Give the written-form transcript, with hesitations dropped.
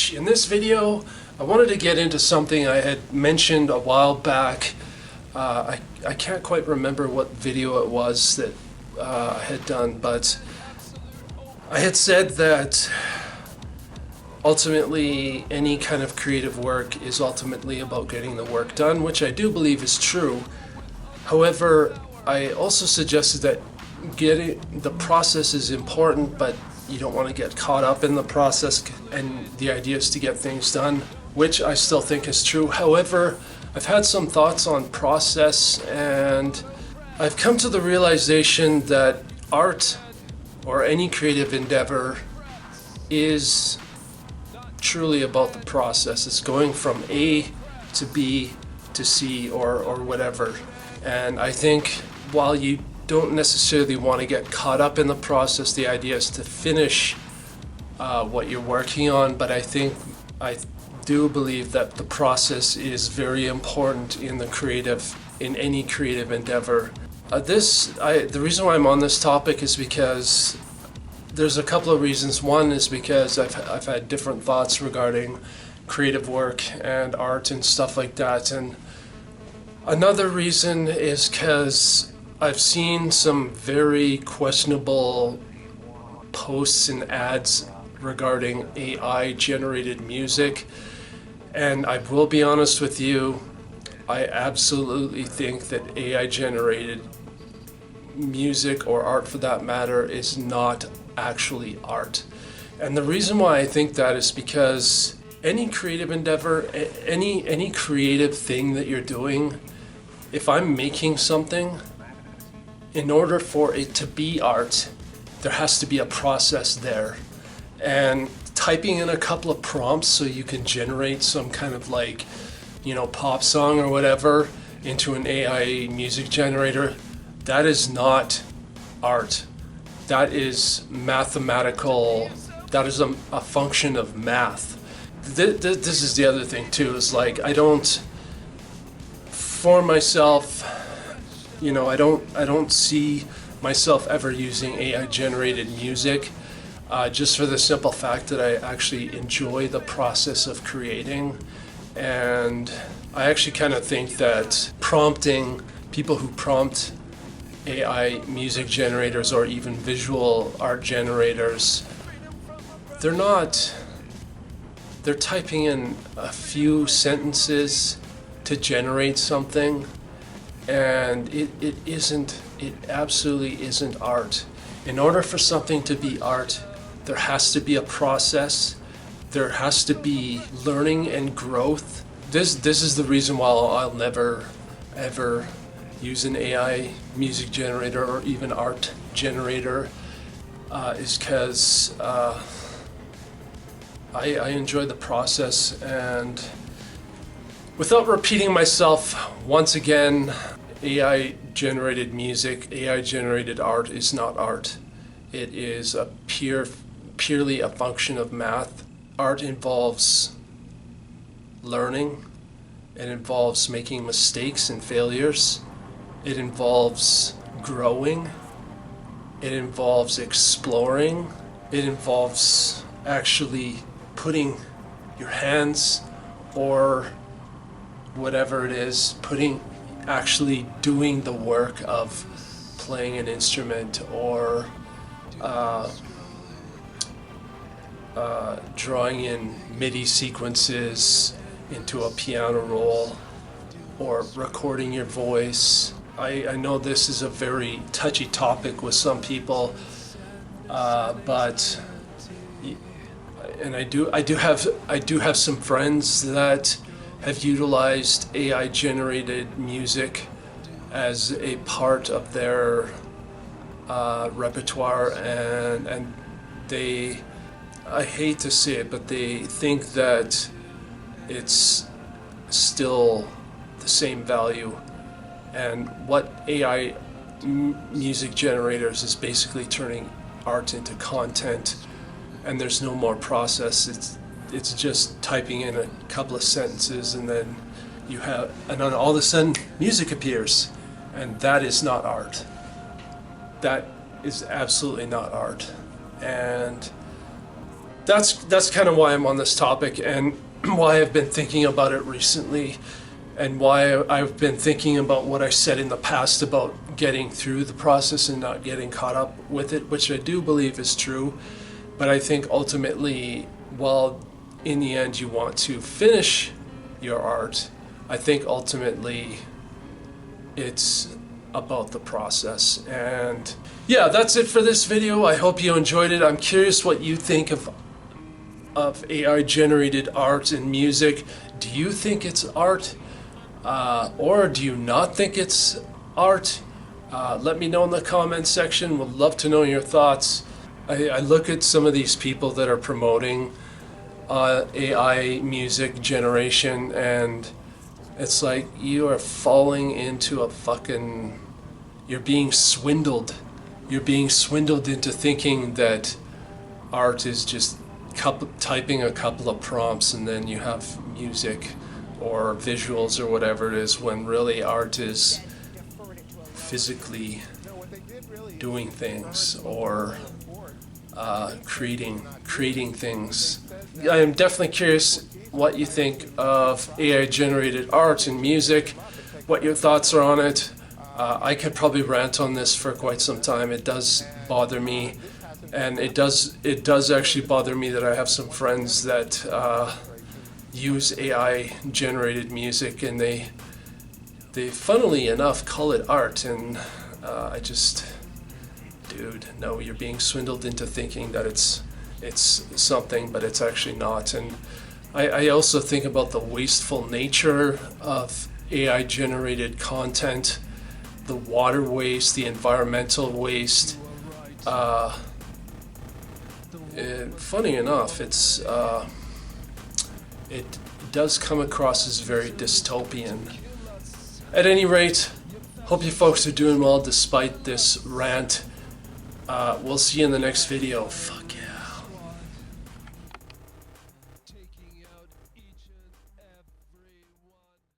much. In this video, I wanted to get into something I had mentioned a while back. I can't quite remember what video it was that I had done, but I had said that ultimately any kind of creative work is ultimately about getting the work done, which I do believe is true. However, I also suggested that getting the process is important, but you don't want to get caught up in the process, and the idea is to get things done, which I still think is true. However, I've had some thoughts on process, and I've come to the realization that art or any creative endeavor is truly about the process. It's going from A to B to C or whatever. And I think while you don't necessarily want to get caught up in the process, the idea is to finish what you're working on, but I do believe that the process is very important in any creative endeavor. The reason why I'm on this topic is because there's a couple of reasons. One is because I've had different thoughts regarding creative work and art and stuff like that, and another reason is because I've seen some very questionable posts and ads regarding AI generated music, and I will be honest with you, I absolutely think that AI generated music, or art for that matter, is not actually art. And the reason why I think that is because any creative endeavor, any creative thing that you're doing, if I'm making something, in order for it to be art, there has to be a process there. And typing in a couple of prompts so you can generate some kind of pop song or whatever into an AI music generator, that is not art. That is mathematical, that is a function of math. This is the other thing too, is I don't, for myself, I don't see myself ever using AI generated music, just for the simple fact that I actually enjoy the process of creating. And I actually kind of think that people who prompt AI music generators or even visual art generators, they're typing in a few sentences to generate something, and it absolutely isn't art. In order for something to be art, there has to be a process, there has to be learning and growth. This is the reason why I'll never ever use an AI music generator or even art generator, is because I enjoy the process. And without repeating myself once again, AI generated music, AI generated art is not art. It is purely a function of math. Art involves learning, it involves making mistakes and failures, it involves growing, it involves exploring, it involves actually putting your hands, or whatever it is, actually doing the work of playing an instrument, or drawing in MIDI sequences into a piano roll, or recording your voice. I know this is a very touchy topic with some people, but I do have some friends that have utilized AI generated music as a part of their repertoire, and they, I hate to say it, but they think that it's still the same value. And what AI music generators is basically turning art into content, and there's no more process. It's just typing in a couple of sentences, and then all of a sudden music appears, and that is not art. That is absolutely not art. And that's kind of why I'm on this topic, and why I've been thinking about it recently, and why I've been thinking about what I said in the past about getting through the process and not getting caught up with it, which I do believe is true. But I think ultimately, while in the end you want to finish your art, I think ultimately it's about the process. And yeah, that's it for this video. I hope you enjoyed it. I'm curious what you think of AI generated art and music. Do you think it's art, or do you not think it's art? Let me know in the comments section. Would love to know your thoughts. I look at some of these people that are promoting AI music generation, and it's like you are falling into a fucking... You're being swindled. You're being swindled into thinking that art is just typing a couple of prompts and then you have music or visuals or whatever it is, when really art is physically doing things, or creating things. I am definitely curious what you think of AI generated art and music, what your thoughts are on it. I could probably rant on this for quite some time. It does bother me, and it does actually bother me that I have some friends that use AI generated music, and they funnily enough call it art, and I just... Dude, no, you're being swindled into thinking that it's something, but it's actually not. And I also think about the wasteful nature of AI generated content, the water waste, the environmental waste. Funny enough, it does come across as very dystopian. At any rate, hope you folks are doing well despite this rant. We'll see you in the next video. Fuck.